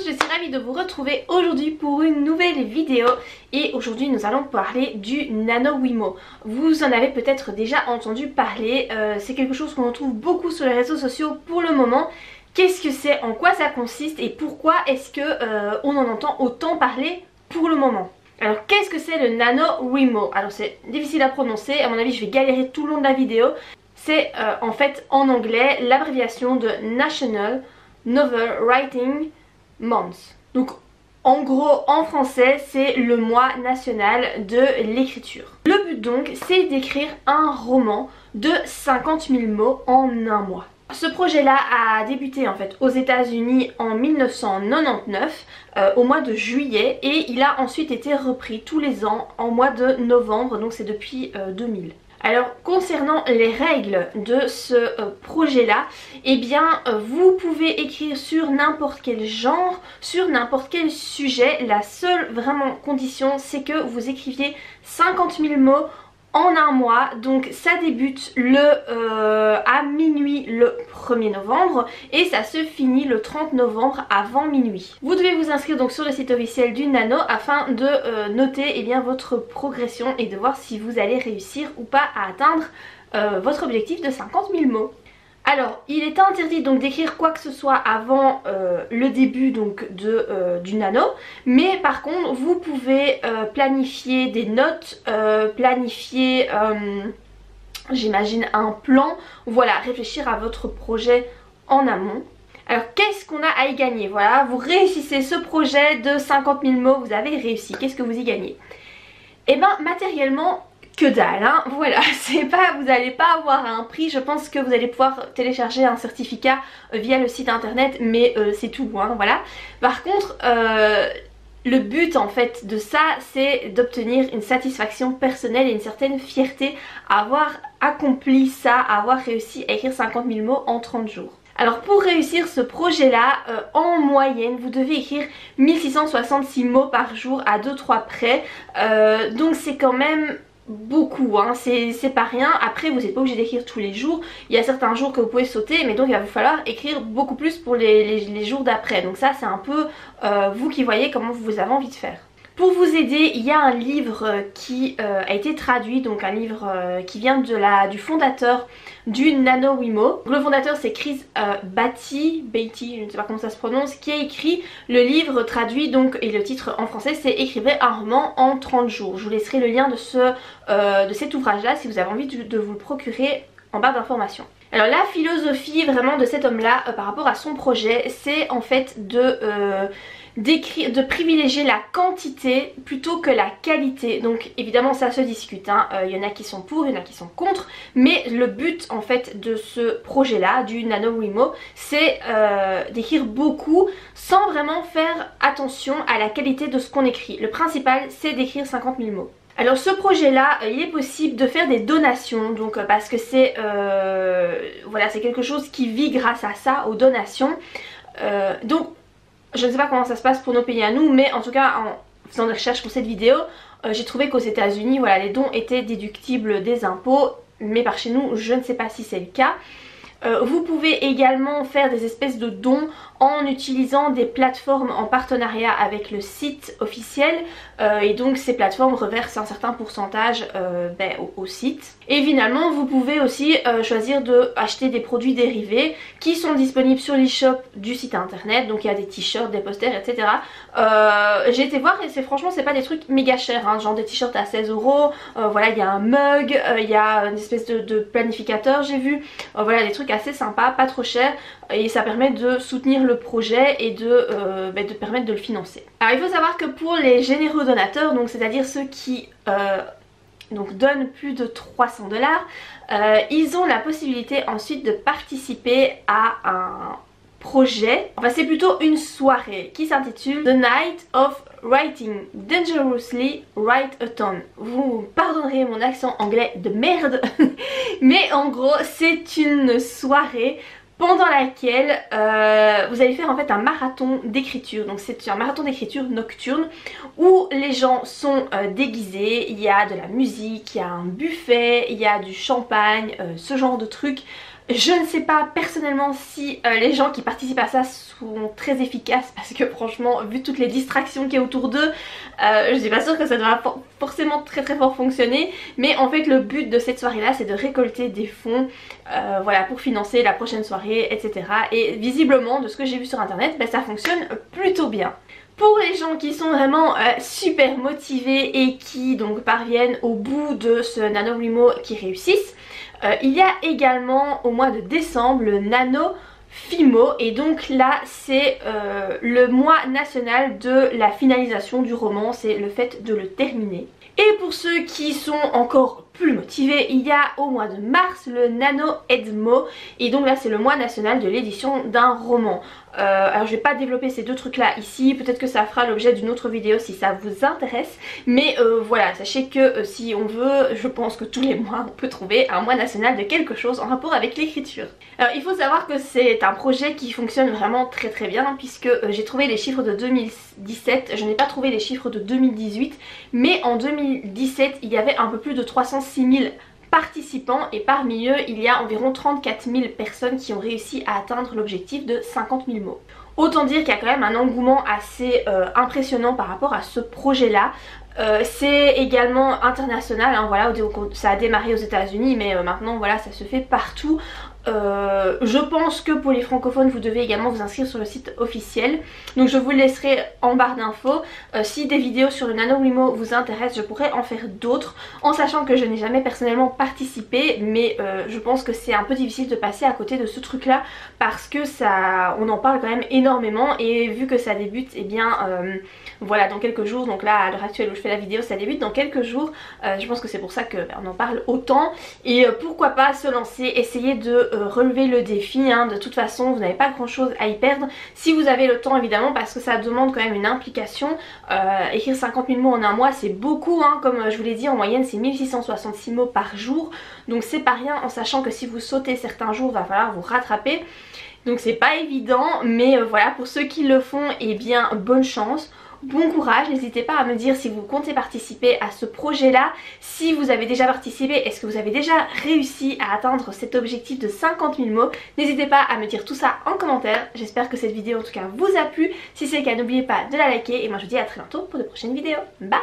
je suis ravie de vous retrouver aujourd'hui pour une nouvelle vidéo et aujourd'hui nous allons parler du NaNoWriMo. Vous en avez peut-être déjà entendu parler, c'est quelque chose qu'on retrouve beaucoup sur les réseaux sociaux pour le moment. Qu'est-ce que c'est, en quoi ça consiste et pourquoi est-ce que on en entend autant parler pour le moment? Alors qu'est-ce que c'est le NaNoWriMo? Alors c'est difficile à prononcer, à mon avis je vais galérer tout le long de la vidéo. C'est en fait en anglais l'abréviation de National Novel Writing Month. Donc en gros en français c'est le mois national de l'écriture. Le but donc c'est d'écrire un roman de 50 000 mots en un mois. Ce projet là a débuté en fait aux États-Unis en 1999 au mois de juillet et il a ensuite été repris tous les ans en mois de novembre, donc c'est depuis 2000. Alors concernant les règles de ce projet là, eh bien vous pouvez écrire sur n'importe quel genre, sur n'importe quel sujet. La seule vraiment condition c'est que vous écriviez 50 000 mots en un mois. Donc ça débute à minuit le 1er novembre et ça se finit le 30 novembre avant minuit. Vous devez vous inscrire donc sur le site officiel du Nano afin de noter eh bien, votre progression et de voir si vous allez réussir ou pas à atteindre votre objectif de 50 000 mots. Alors il est interdit donc d'écrire quoi que ce soit avant le début donc du Nano, mais par contre vous pouvez planifier des notes, planifier j'imagine un plan, voilà, réfléchir à votre projet en amont. Alors qu'est-ce qu'on a à y gagner? Voilà, vous réussissez ce projet de 50 000 mots, vous avez réussi, qu'est-ce que vous y gagnez? Eh ben matériellement que dalle, hein, voilà, c'est pas, vous n'allez pas avoir un prix. Je pense que vous allez pouvoir télécharger un certificat via le site internet, mais c'est tout, hein, voilà. Par contre, le but en fait de ça, c'est d'obtenir une satisfaction personnelle et une certaine fierté à avoir accompli ça, à avoir réussi à écrire 50 000 mots en 30 jours. Alors pour réussir ce projet là, en moyenne vous devez écrire 1666 mots par jour à 2-3 près, donc c'est quand même beaucoup, hein, c'est pas rien. Après vous n'êtes pas obligé d'écrire tous les jours, il y a certains jours que vous pouvez sauter, mais donc il va vous falloir écrire beaucoup plus pour les jours d'après. Donc ça c'est un peu vous qui voyez comment vous avez envie de faire. Pour vous aider, il y a un livre qui a été traduit, donc un livre qui vient du fondateur du NaNoWriMo. Le fondateur c'est Chris Beatty, je ne sais pas comment ça se prononce, qui a écrit le livre traduit donc, et le titre en français c'est Écrivez un roman en 30 jours. Je vous laisserai le lien de cet ouvrage là si vous avez envie de vous le procurer en barre d'informations. Alors la philosophie vraiment de cet homme là par rapport à son projet, c'est en fait de privilégier la quantité plutôt que la qualité. Donc évidemment ça se discute, hein. Il y en a qui sont pour, il y en a qui sont contre, mais le but en fait de ce projet là, du NaNoWriMo, c'est d'écrire beaucoup sans vraiment faire attention à la qualité de ce qu'on écrit. Le principal c'est d'écrire 50 000 mots. Alors ce projet là, il est possible de faire des donations, donc parce que c'est voilà, c'est quelque chose qui vit grâce à ça, aux donations. Donc je ne sais pas comment ça se passe pour nos pays à nous, mais en tout cas en faisant des recherches pour cette vidéo, j'ai trouvé qu'aux États-Unis, voilà, les dons étaient déductibles des impôts, mais par chez nous je ne sais pas si c'est le cas. Vous pouvez également faire des espèces de dons en utilisant des plateformes en partenariat avec le site officiel et donc ces plateformes reversent un certain pourcentage au site. Et finalement vous pouvez aussi choisir d'acheter des produits dérivés qui sont disponibles sur l'e-shop du site internet, donc il y a des t-shirts, des posters, etc. J'ai été voir et franchement c'est pas des trucs méga chers, hein, genre des t-shirts à 16 €, voilà, il y a un mug, il y a une espèce de planificateur j'ai vu, voilà des trucs assez sympas, pas trop chers et ça permet de soutenir le projet et de permettre de le financer. Alors il faut savoir que pour les généreux donateurs, donc c'est-à-dire ceux qui donc donnent plus de 300 $, ils ont la possibilité ensuite de participer à un projet, enfin c'est plutôt une soirée qui s'intitule The Night of Writing Dangerously Write-A-Thon. Vous pardonnerez mon accent anglais de merde mais en gros c'est une soirée pendant laquelle vous allez faire en fait un marathon d'écriture. Donc c'est un marathon d'écriture nocturne où les gens sont déguisés, il y a de la musique, il y a un buffet, il y a du champagne, ce genre de trucs. Je ne sais pas personnellement si les gens qui participent à ça sont très efficaces parce que franchement vu toutes les distractions qu'il y a autour d'eux, je suis pas sûre que ça doit forcément très fort fonctionner. Mais en fait le but de cette soirée là c'est de récolter des fonds voilà, pour financer la prochaine soirée, etc. Et visiblement de ce que j'ai vu sur internet, ça fonctionne plutôt bien. Pour les gens qui sont vraiment super motivés et qui donc parviennent au bout de ce NaNoWriMo, qui réussissent, il y a également au mois de décembre le NaNoFimo, et donc là c'est le mois national de la finalisation du roman, c'est le fait de le terminer. Et pour ceux qui sont encore plus motivés, il y a au mois de mars le NaNoEdmo, et donc là c'est le mois national de l'édition d'un roman. Alors je vais pas développer ces deux trucs là ici, peut-être que ça fera l'objet d'une autre vidéo si ça vous intéresse, mais voilà, sachez que si on veut, je pense que tous les mois on peut trouver un mois national de quelque chose en rapport avec l'écriture. Alors il faut savoir que c'est un projet qui fonctionne vraiment très bien, puisque j'ai trouvé les chiffres de 2017, je n'ai pas trouvé les chiffres de 2018, mais en 2017 il y avait un peu plus de 306 000 participants, et parmi eux il y a environ 34 000 personnes qui ont réussi à atteindre l'objectif de 50 000 mots. Autant dire qu'il y a quand même un engouement assez impressionnant par rapport à ce projet là. C'est également international, hein, voilà, ça a démarré aux États-Unis, mais maintenant voilà, ça se fait partout. Je pense que pour les francophones vous devez également vous inscrire sur le site officiel, donc je vous le laisserai en barre d'infos. Si des vidéos sur le NaNoWriMo vous intéressent, je pourrais en faire d'autres, en sachant que je n'ai jamais personnellement participé, mais je pense que c'est un peu difficile de passer à côté de ce truc là, parce que ça, on en parle quand même énormément, et vu que ça débute, et bien voilà, dans quelques jours, donc là à l'heure actuelle où je fais la vidéo ça débute dans quelques jours, je pense que c'est pour ça qu'on en parle autant, et pourquoi pas se lancer, essayer de relever le défi, hein. De toute façon vous n'avez pas grand chose à y perdre si vous avez le temps évidemment, parce que ça demande quand même une implication. Écrire 50 000 mots en un mois c'est beaucoup, hein. Comme je vous l'ai dit, en moyenne c'est 1666 mots par jour, donc c'est pas rien, en sachant que si vous sautez certains jours il va falloir vous rattraper, donc c'est pas évident, mais voilà, pour ceux qui le font, et bien bonne chance. Bon courage, n'hésitez pas à me dire si vous comptez participer à ce projet là, si vous avez déjà participé, est-ce que vous avez déjà réussi à atteindre cet objectif de 50 000 mots. N'hésitez pas à me dire tout ça en commentaire, j'espère que cette vidéo en tout cas vous a plu. Si c'est le cas, n'oubliez pas de la liker, et moi je vous dis à très bientôt pour de prochaines vidéos. Bye!